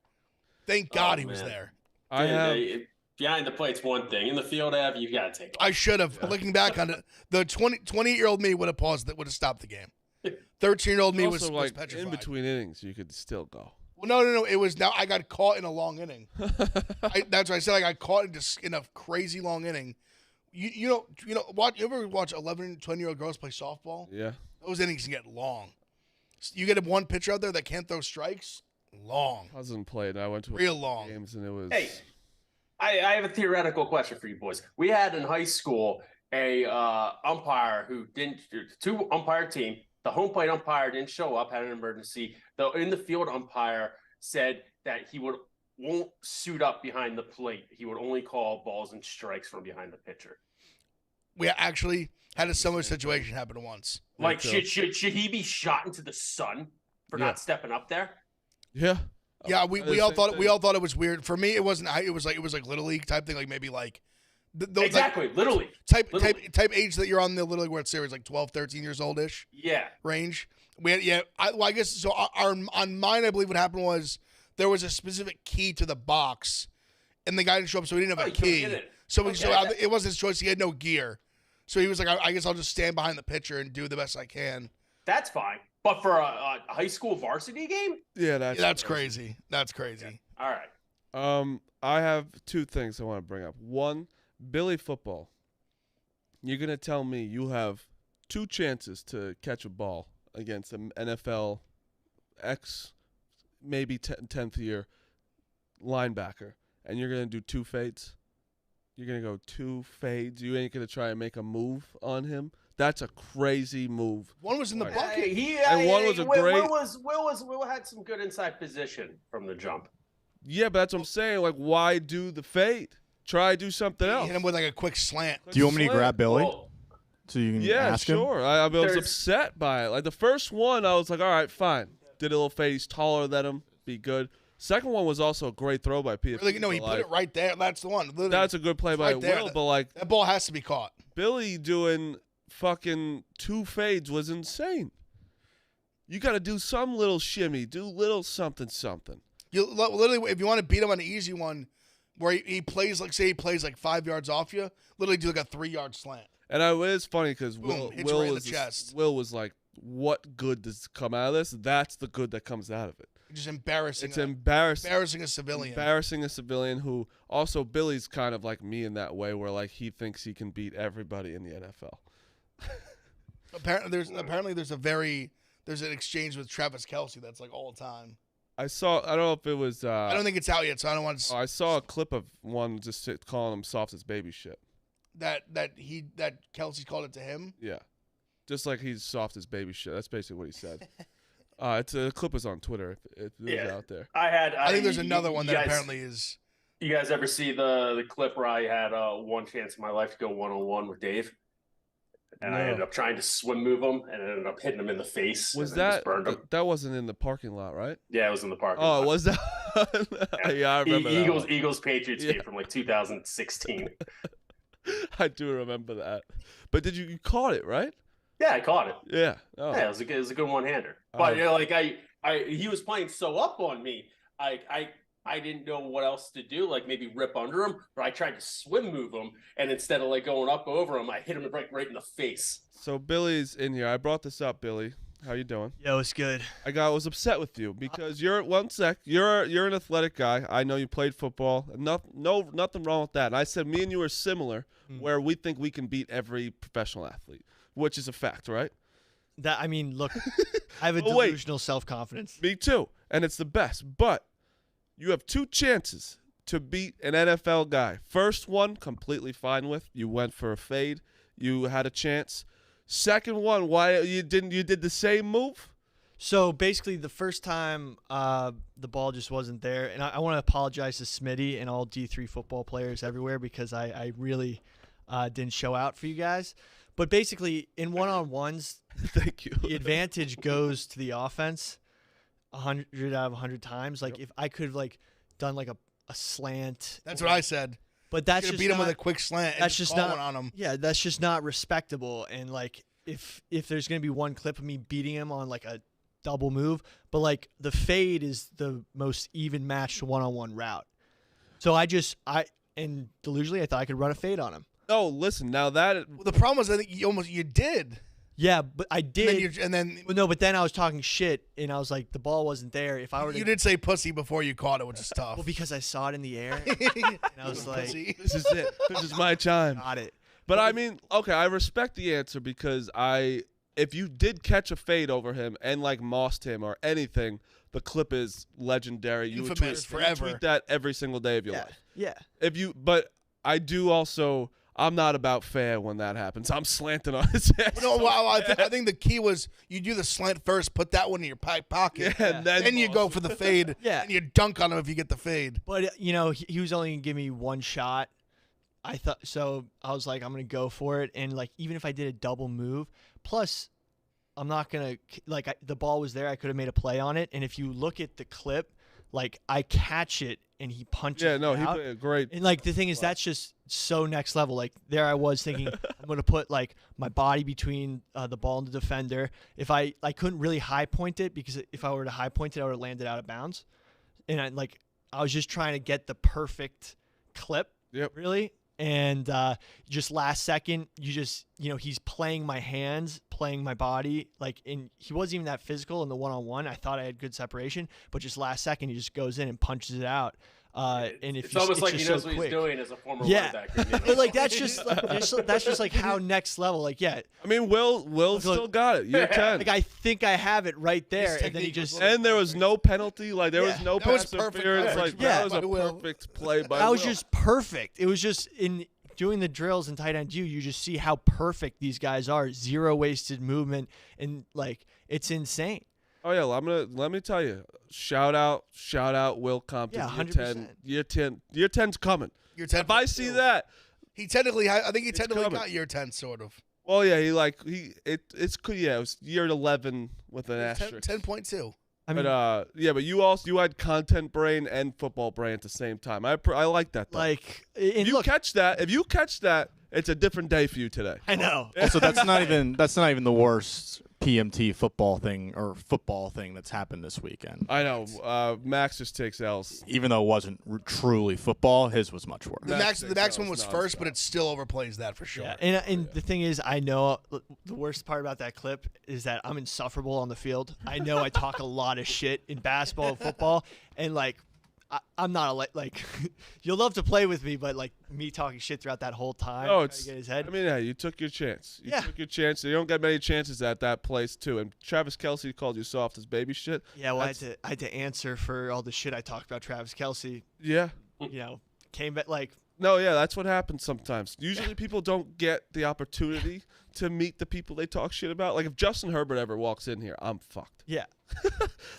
Thank God he was there. Behind the plate's one thing. In the field, you got to take off. I should have. Yeah. Looking back on it, the 28-year-old me would have paused it, would have stopped the game. 13-year-old me was petrified. In between innings, you could still go. Well, no. It was now I got caught in a long inning. That's what I said. I got caught in a crazy long inning. You ever watch 11, 20-year-old girls play softball? Yeah. Those innings can get long. You get one pitcher out there that can't throw strikes. Long. Cousin played. And I went to real long games, and it was. Hey, I have a theoretical question for you boys. We had in high school a umpire who didn't. 2 umpire team. The home plate umpire didn't show up, had an emergency. The in the field umpire said that he won't suit up behind the plate. He would only call balls and strikes from behind the pitcher. We actually had a similar situation happen once. Should he be shot into the sun for not stepping up there? Yeah. Yeah, we all thought it was weird. For me, it wasn't. It was like Little League type thing, like maybe like exactly like, Little League type age that you're on the Little League World Series, like 12, 13 years old ish. Yeah. Range. I guess so. On mine, I believe what happened was there was a specific key to the box, and the guy didn't show up, so he didn't have a key. It wasn't his choice. He had no gear, so he was like, I guess I'll just stand behind the pitcher and do the best I can. That's fine. But for a high school varsity game? Yeah, that's crazy. That's crazy. Yeah. All right. I have two things I want to bring up. One, Billy football. You're going to tell me you have two chances to catch a ball against an NFL maybe 10th year linebacker, and you're going to do two fades? You're going to go two fades? You ain't going to try and make a move on him? That's a crazy move. One was in the bucket. One was a great. Will had some good inside position from the jump. Yeah, but that's what I'm saying. Like, why do the fade? Try to do something else. Hit him with like a quick slant. Do you want me to grab Billy? So you can ask him? Yeah, sure. I was upset by it. Like the first one, I was like, all right, fine. Did a little fade. He's taller than him. Be good. Second one was also a great throw by PF. Really, no, he put it right there. That's the one. Literally, that's a good play by Will, but like that ball has to be caught. Billy doing fucking two fades was insane. You got to do some little shimmy, do little something. You literally, if you want to beat him on an easy one, where he plays like, say he plays like 5 yards off you, literally do like a 3-yard slant. And it was funny because Will was like, "What good does come out of this? That's the good that comes out of it." Just embarrassing. It's embarrassing a civilian. Embarrassing a civilian who also Billy's kind of like me in that way, where like he thinks he can beat everybody in the NFL. Apparently there's an exchange with Travis Kelce that's like all the time. I don't know if it was. I don't think it's out yet, so I don't want to. I saw a clip of one just calling him soft as baby shit. That Kelce called it to him. Yeah, just like he's soft as baby shit. That's basically what he said. It's a clip was on Twitter. It was out there. I think there's another one that apparently is. You guys ever see the clip where I had one chance in my life to go 1-on-1 with Dave? And I ended up trying to swim move him, and I ended up hitting him in the face. Was that that wasn't in the parking lot, right? Yeah, it was in the parking lot. Oh, was that? Yeah, I remember that. Eagles Patriots game from like 2016. I do remember that. But you caught it, right? Yeah, I caught it. Yeah. Oh. Yeah, it was a good one-hander. But he was playing so up on me. I didn't know what else to do, like maybe rip under him, but I tried to swim move him, and instead of like going up over him, I hit him right in the face. So Billy's in here. I brought this up, Billy. How you doing? Yo, it's good. I was upset with you because you're an athletic guy. I know you played football. Nothing wrong with that. And I said me and you are similar, where we think we can beat every professional athlete, which is a fact, right? Look, I have a delusional self-confidence. Me too, and it's the best. But you have two chances to beat an NFL guy. First one, completely fine with. You went for a fade. You had a chance. Second one, why you didn't? You did the same move? So basically, the first time the ball just wasn't there, and I want to apologize to Smitty and all D3 football players everywhere because I really didn't show out for you guys. But basically, in one-on-ones, thank you. The advantage goes to the offense 100 out of 100 times. Like if I could have done like a slant. That's what I said. But that's just beat him with a quick slant. That's just not on him. Yeah, that's just not respectable. And like if there's gonna be one clip of me beating him on like a double move, but like the fade is the most even matched one-on-one route. So and delusionally I thought I could run a fade on him. Oh, listen, now that the problem is I think you did. Yeah, but I did. And then but then I was talking shit, and I was like, the ball wasn't there. If I were you did say pussy before you caught it, which is tough. Well, because I saw it in the air, and I was like, this is it. This is my time. Got it. But I mean, okay, I respect the answer because if you did catch a fade over him and like mossed him or anything, the clip is legendary. You would tweet that every single day of your life. Yeah. But I do also. I'm not about fair when that happens. I'm slanting on his ass. No, well, I think the key was you do the slant first, put that one in your pocket, and then you go for the fade, and you dunk on him if you get the fade. But, he was only going to give me one shot. I was like, I'm going to go for it. And, like, even if I did a double move, plus I'm not going to – the ball was there. I could have made a play on it. And if you look at the clip, like I catch it and he punches Yeah, no, it he out. played a great. And like the thing is, that's just so next level. Like there I was thinking I'm gonna put like my body between the ball and the defender. If I couldn't really high point it, because if I were to high point it, I would have landed out of bounds. And I was just trying to get the perfect clip. Yep. Really. And just last second, he's playing my hands, playing my body. And he wasn't even that physical in the one-on-one. I thought I had good separation, but just last second, he just goes in and punches it out. And it's almost like he knows what he's doing as a former linebacker. Like that's just like how next level. Like I mean, Will still got it. Year 10. Like I think I have it right there, and then he just there was no penalty. Like there was no pass interference. Like Yeah. that was a perfect play by. That was Will. just perfect. It was just in doing the drills in tight end you just see how perfect these guys are. Zero wasted movement, and it's insane. Oh yeah, let me tell you. Shout out Will Compton. Yeah, 100%. Year 10's coming. Year 10. If I see that, He technically, I think he It's technically coming. got year 10, sort of. well, yeah, it was year 11 with an 10, asterisk. 10.2. I mean, But but you had content brain and football brain at the same time. I like that. Though. If you catch that, it's a different day for you today. I know. Also, that's not even the worst PMT football thing that's happened this weekend. I know. Max just takes L's. Even though it wasn't truly football, his was much worse. The Max one was first, but it still overplays that for sure. Yeah, and the thing is, I know the worst part about that clip is that I'm insufferable on the field. I know I talk a lot of shit in basketball and football, and I'm not you'll love to play with me, but me talking shit throughout that whole time. Oh, to get his head. I mean, yeah, you took your chance. You Yeah. took your chance. You don't get many chances at that place too. And Travis Kelce called you soft as baby shit. Yeah, well, I had to answer for all the shit I talked about Travis Kelce. Yeah. Came back No, yeah, that's what happens sometimes. Usually people don't get the opportunity to meet the people they talk shit about. Like if Justin Herbert ever walks in here, I'm fucked. yeah.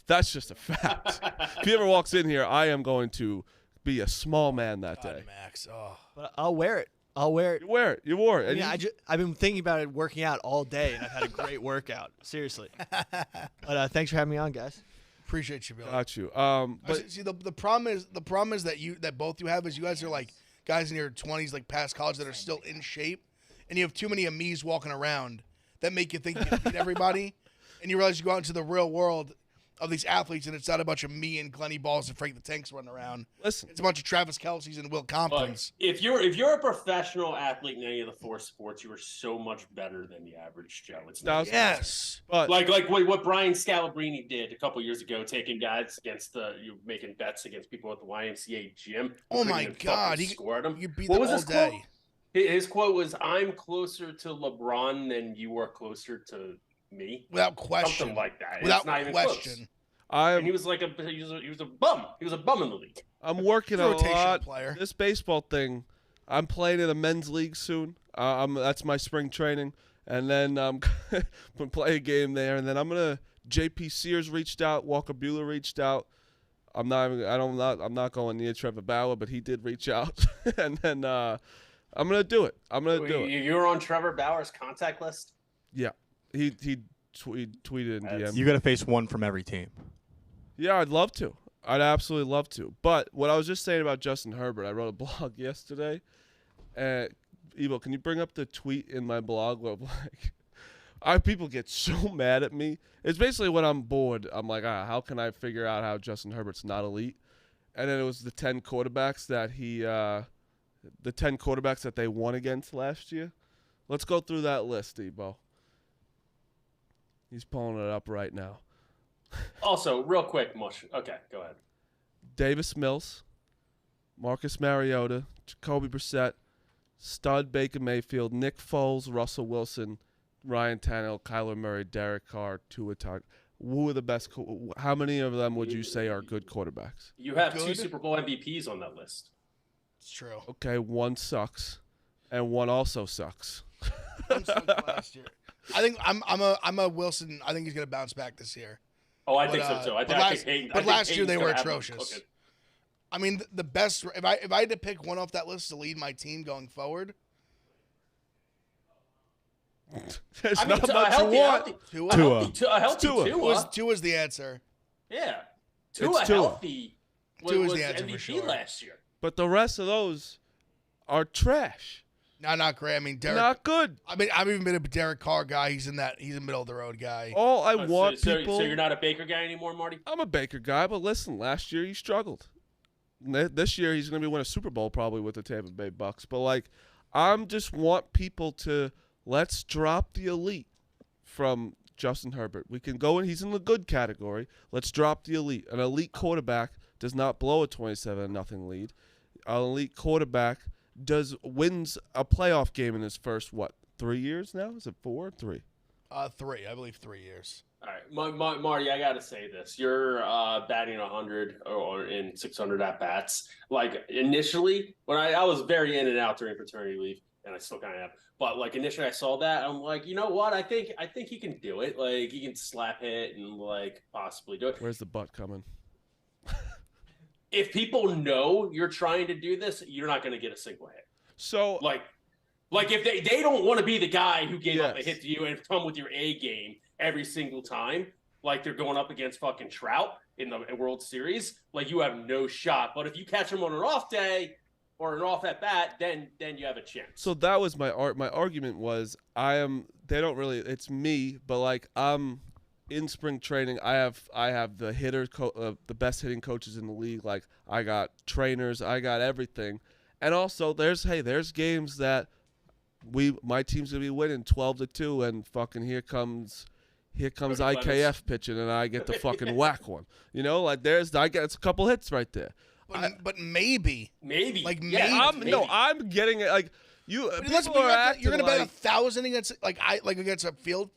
That's just a fact. If he ever walks in here, I am going to be a small man that God, day. Max. Oh. But I'll wear it. I'll wear it. You wear it. You wore it. I And mean, I've been thinking about it working out all day, and I've had a great workout. Seriously. But thanks for having me on, guys. Appreciate you, Billy. got you. But see, the problem is that both you have is you guys are guys in your 20s, past college, that are still in shape, and you have too many of me's walking around that make you think you can beat everybody, and you realize you go out into the real world of these athletes, and it's not a bunch of me and Glenny Balls and Frank the Tanks running around. Listen, It's a bunch of Travis Kelce's and Will Comptons. If you're a professional athlete in any of the four sports, you are so much better than the average Joe. It's not Yes. but like what Brian Scalabrine did a couple years ago, taking guys against making bets against people at the YMCA gym. Oh my God, he scored them. You beat What them was all his day. quote? His quote was, "I'm closer to LeBron than you are closer to me." Without question. Something like that. Without it's not even question. close. And he was he was a bum. He was a bum in the league. I'm working a Rotational lot. player. This baseball thing, I'm playing in a men's league soon. That's my spring training, and then I'm gonna play a game there, and then I'm gonna. JP Sears reached out. Walker Buehler reached out. I'm not going near Trevor Bauer, but he did reach out, and then I'm gonna do it. You're on Trevor Bauer's contact list. Yeah, he tweeted in DM. You got to face one from every team. Yeah, I'd love to. I'd absolutely love to. But what I was just saying about Justin Herbert, I wrote a blog yesterday. Evo, can you bring up the tweet in my blog where people get so mad at me? It's basically when I'm bored, I'm like, how can I figure out how Justin Herbert's not elite? And then it was the 10 quarterbacks that they won against last year. Let's go through that list, Evo. He's pulling it up right now. Also, real quick, Mush. Okay, go ahead. Davis Mills, Marcus Mariota, Jacoby Brissett, stud Baker Mayfield, Nick Foles, Russell Wilson, Ryan Tannehill, Kyler Murray, Derek Carr, Tua Tagovailoa. Who are the best? How many of them would you say are good quarterbacks? You have Good. 2 Super Bowl MVPs on that list. It's true. Okay, one sucks, and one also sucks. One sucked last year. I think I'm a Wilson. I think he's gonna bounce back this year. Oh, I think so too. I think last year they Peyton's were gonna have them atrocious. cooking. I mean, the best. If I had to pick one off that list to lead my team going forward, There's I mean, not a much healthy, you want. Tua. a healthy Tua. Tua. Tua's the answer. Yeah. It's Tua. Healthy Two is was the answer MVP for sure. last year. But the rest of those are trash. No, not great. I mean, Derek. Not good. I mean, I've even been a Derek Carr guy. He's a middle of the road guy. All I want so people. So you're not a Baker guy anymore, Marty? I'm a Baker guy, but listen, last year he struggled. This year he's going to be winning a Super Bowl probably with the Tampa Bay Bucks. But like, I'm just want people to let's drop the elite from Justin Herbert. We can go in. He's in the good category. Let's drop the elite. An elite quarterback does not blow a 27-0 lead. An elite quarterback wins a playoff game in his first 3 years now? Is it 4 or 3? 3. I believe 3 years. All right, Marty, I got to say this. You're batting 100 or in 600 at-bats. Like, initially, when I was very in and out during fraternity leave, and I still kind of am, but, like, initially I saw that, I'm like, you know what? I think he can do it. Like, he can slap hit and, like, possibly do it. Where's the butt coming? If people know you're trying to do this, you're not going to get a single hit. So, Like if they don't want to be the guy who gave up a Yes. hit to you and come with your A game every single time, like they're going up against fucking Trout in the World Series, like you have no shot. But if you catch them on an off day or an off at bat, then you have a chance. So that was my argument was they don't really, it's me, but like I'm in spring training. I have the the best hitting coaches in the league. Like I got trainers, I got everything. And also there's games that my team's gonna be winning 12-2 and fucking here comes IKF pitching and I get to fucking whack one. You know, like it's a couple hits right there. But maybe. Maybe. Yeah, maybe. I'm getting it like you. Listen, People are acting you're gonna bet like, 1,000 against a field.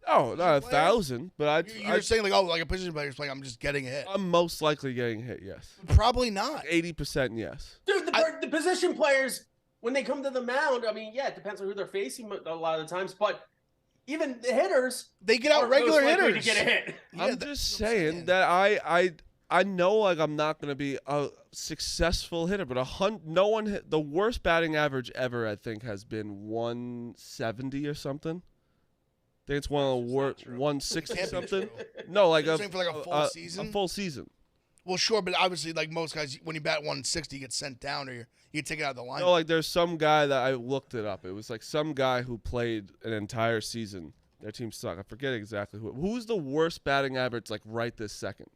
oh, not 1,000, but You're saying like a position player's playing. I'm just getting a hit. I'm most likely getting hit. Yes, Probably not. 80% yes. Dude, the position players, when they come to the mound, I mean, yeah, it depends on who they're facing a lot of the times, but even the hitters, They get out regular most likely hitters. to get a hit. I'm just saying that I know like I'm not gonna be a successful hitter, but no one hit the worst batting average ever. I think has been 170 or something. I think it's one of the worst 160 Can't be something. true. No, like You're saying for like a full season? A full season. Well, sure, but obviously, like most guys, when you bat 160, you get sent down or you get taken out of the line. No, like there's some guy that I looked it up. It was like some guy who played an entire season. Their team sucked. I forget exactly who's the worst batting average like right this second.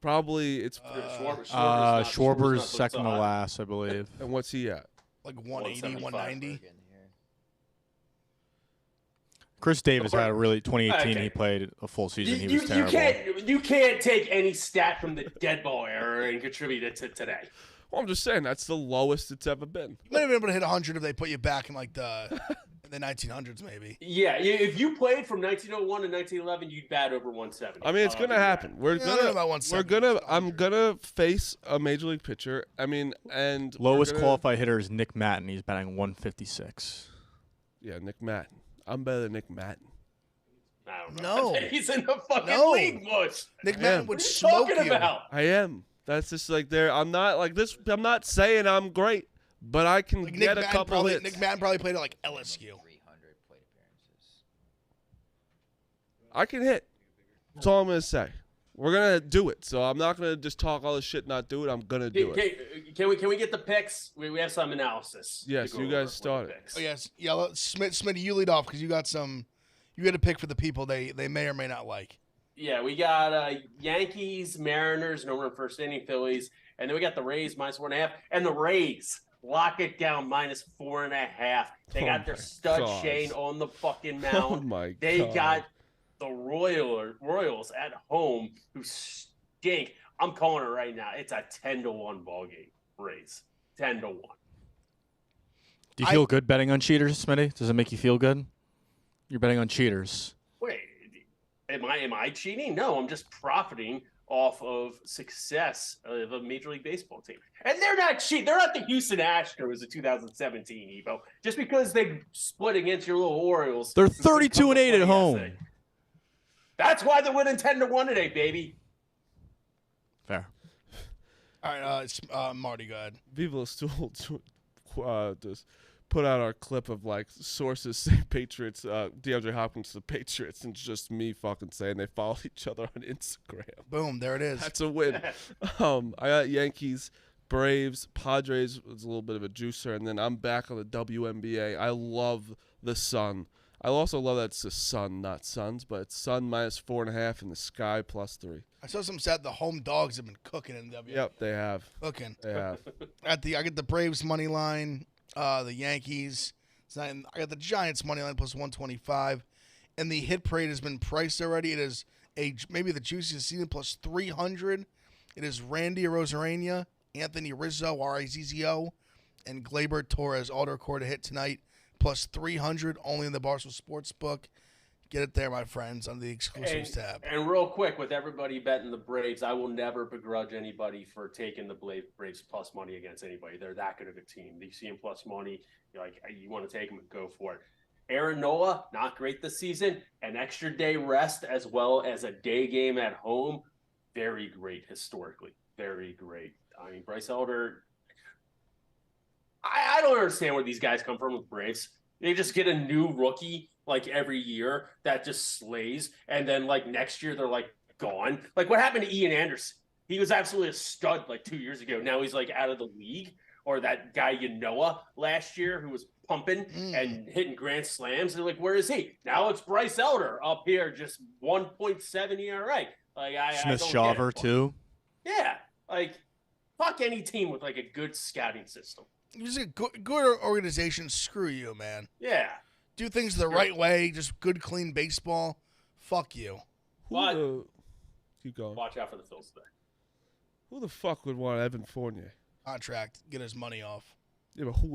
Probably it's Schwarber's second to last, I believe. and what's he at? Like 180, 190. Chris Davis had a really 2018. Okay. He played a full season. He was terrible. You can't take any stat from the dead ball era and contribute it to today. Well, I'm just saying that's the lowest it's ever been. You might have been able to hit 100 if they put you back in like the 1900s, maybe. Yeah, if you played from 1901 to 1911, you'd bat over 170. I mean, it's gonna happen. I don't know about 170. I'm gonna face a major league pitcher. I mean, and Lowest qualified hitter is Nick Matton. He's batting 156. Yeah, Nick Matton. I'm better than Nick Matton. I don't know. No. He's in the fucking No. league, Bush. Nick Yeah. Madden would What are you smoke talking you. about? I am. That's just like there. I'm not like this. I'm not saying I'm great, but I can Like get a couple hits. Nick Madden probably played at like LSU. 300 plate appearances. I can hit. That's all I'm gonna say. We're gonna do it. So I'm not gonna just talk all this shit, and not do it. I'm gonna do it. Can we get the picks? We have some analysis. Yes, to go you over guys with the started. picks. Oh yes, yeah. Smitty, you lead off because you got some. You got to pick for the people they may or may not like. Yeah, we got Yankees, Mariners, no run first inning, Phillies, and then we got the Rays -1.5, and the Rays lock it down -4.5. They got their stud gosh. Shane on the fucking Oh mound. my They god. got the Royals at home who stink. I'm calling it right now. It's a 10-1 ball game. Rays 10-1. Do you feel good betting on cheaters, Smitty? Does it make you feel good? You're betting on cheaters. Wait, am I cheating? No, I'm just profiting off of success of a Major League Baseball team. And they're not cheating. They're not the Houston Astros of 2017, Evo. Just because they split against your little Orioles. They're who picked up 32-8 the at home. yesterday. That's why they're winning 10-1 today, baby. Fair. All right, Marty, go ahead. People are still just put out our clip of like sources say Patriots, DeAndre Hopkins to the Patriots, and it's just me fucking saying they follow each other on Instagram. Boom, there it is. That's a win. I got Yankees, Braves, Padres was a little bit of a juicer, and then I'm back on the WNBA. I love the Sun. I also love that it's the Sun, not Suns, but it's Sun -4.5 and the Sky +3. I saw some said the home dogs have been cooking in the WNBA. Yep, they have. Cooking. They have. I get the Braves money line, the Yankees. I got the Giants money line +125, and the hit parade has been priced already. It is maybe the juiciest season +300. It is Randy Rosarena, Anthony Rizzo, Rizzo, and Gleyber Torres all to record a hit tonight +300 only in the Barstool Sports book. Get it there, my friends, on the exclusives tab. And real quick, with everybody betting the Braves, I will never begrudge anybody for taking the Braves plus money against anybody. They're that good of a team. You see them plus money, you're like, you want to take them, go for it. Aaron Nola, not great this season. An extra day rest as well as a day game at home, very great historically. Very great. I mean, Bryce Elder, I don't understand where these guys come from with Braves. They just get a new rookie like every year that just slays, and then like next year they're like gone. Like what happened to Ian Anderson? He was absolutely a stud like 2 years ago. Now he's like out of the league. Or that guy Yanoa last year who was pumping and hitting grand slams. They're like, where is he? Now it's Bryce Elder up here, just 1.7 ERA. Like Smith Shawver too. Yeah, like fuck any team with like a good scouting system. Just a good organization. Screw you, man. Yeah. Do things the right way. Just good, clean baseball. Fuck you. Keep going. Watch out for the Phils today. Who the fuck would want Evan Fournier? Contract. Get his money off. Yeah, but who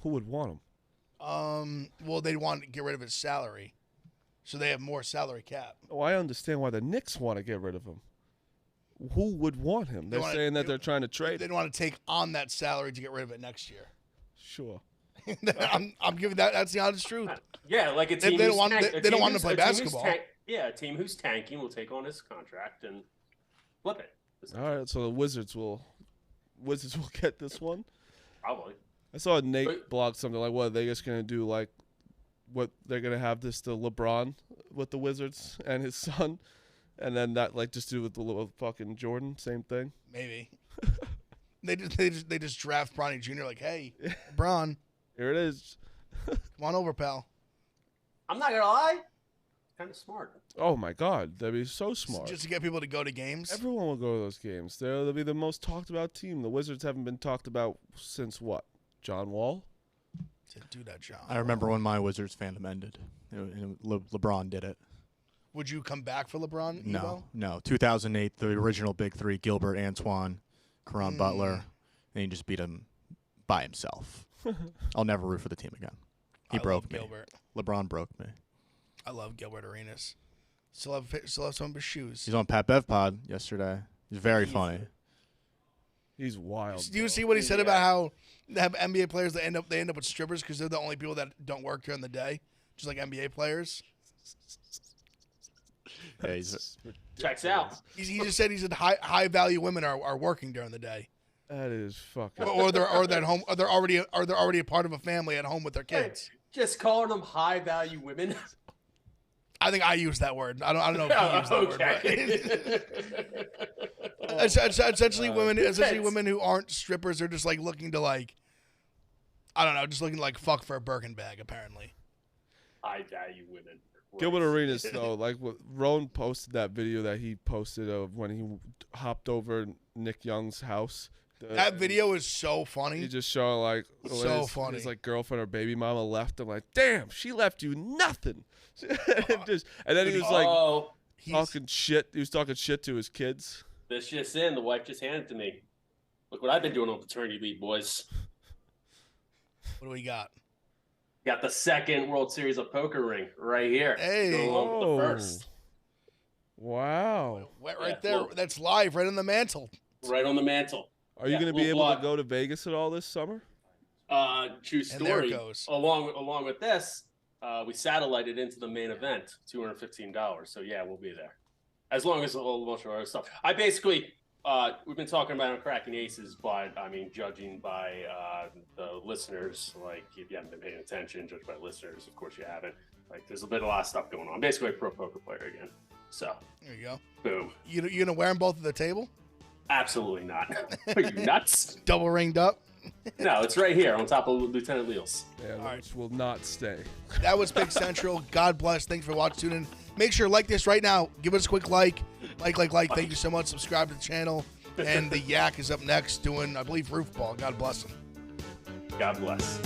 would want him? Well, they want to get rid of his salary, so they have more salary cap. Oh, I understand why the Knicks want to get rid of him. Who would want him? They're saying that they're trying to trade. They don't want to take on that salary to get rid of it next year. Sure. I'm giving that. That's the honest truth. Yeah, like a team. They don't want him to play basketball. A team who's tanking will take on his contract and flip it. All right, so the Wizards will get this one. Probably. I saw Nate blog something like, "What are they just gonna do? Like, what they're gonna have this to LeBron with the Wizards and his son, and then that like just do with the little fucking Jordan, same thing." Maybe. they just draft Bronny Jr. Like, hey, LeBron, here it is. come on over, pal. I'm not gonna lie, kind of smart. Oh my God, that'd be so smart. Just to get people to go to games. Everyone will go to those games. They'll be the most talked about team. The Wizards haven't been talked about since what? John Wall? Do that, John. I remember when my Wizards fandom ended. LeBron did it. Would you come back for LeBron? No. 2008, the original Big Three: Gilbert, Antoine, Caron Butler, and he just beat him by himself. I'll never root for the team again. He broke me. Gilbert. LeBron broke me. I love Gilbert Arenas. Still have some of his shoes. He's on Pat Bev Pod yesterday. He's very funny. He's wild. Do you see what he said about how they have NBA players that end up with strippers because they're the only people that don't work during the day, just like NBA players? Yeah, Checks out. He just said he said high value women are working during the day, That is fucking. or they're at home, or they're already a part of a family at home with their kids. Just calling them high value women. I think I used that word. I don't know if he used that word. But essentially, women who aren't strippers are just like looking to like, I don't know, just looking to like fuck for a Birkin bag. Apparently, high value women. Gilbert Arenas, though, like Rowan posted that video that he posted of when he hopped over Nick Young's house. That video is so funny. He just showing like funny. His like girlfriend or baby mama left him. Like, damn, she left you nothing. and then he was like talking shit. He was talking shit to his kids. This just in. The wife just handed it to me. Look what I've been doing on paternity leave, boys. What do we got? Got the second World Series of Poker ring right here. Hey. Go along with the first. Wow. Right there. That's live, right on the mantle. Right on the mantle. Are you going to be able to go to Vegas at all this summer? True story. And there it goes. Along with this, we satellited into the main event, $215. So yeah, we'll be there. As long as a whole bunch of other stuff. I basically, we've been talking about on Cracking Aces, but I mean, judging by the listeners, like if you haven't been paying attention, judged by listeners, of course you haven't. Like there's a lot of stuff going on. Basically, a pro poker player again. So There you go. boom. You gonna wear them both at the table? Absolutely not. Are you nuts? Double ringed up. No, it's right here on top of Lieutenant Leals. Yeah, which will not stay. That was Pick Central. God bless. Thanks for watching. Tune in. Make sure to like this right now. Give us a quick like. Like. Thank you so much. Subscribe to the channel. And the Yak is up next doing, I believe, roof ball. God bless him. God bless.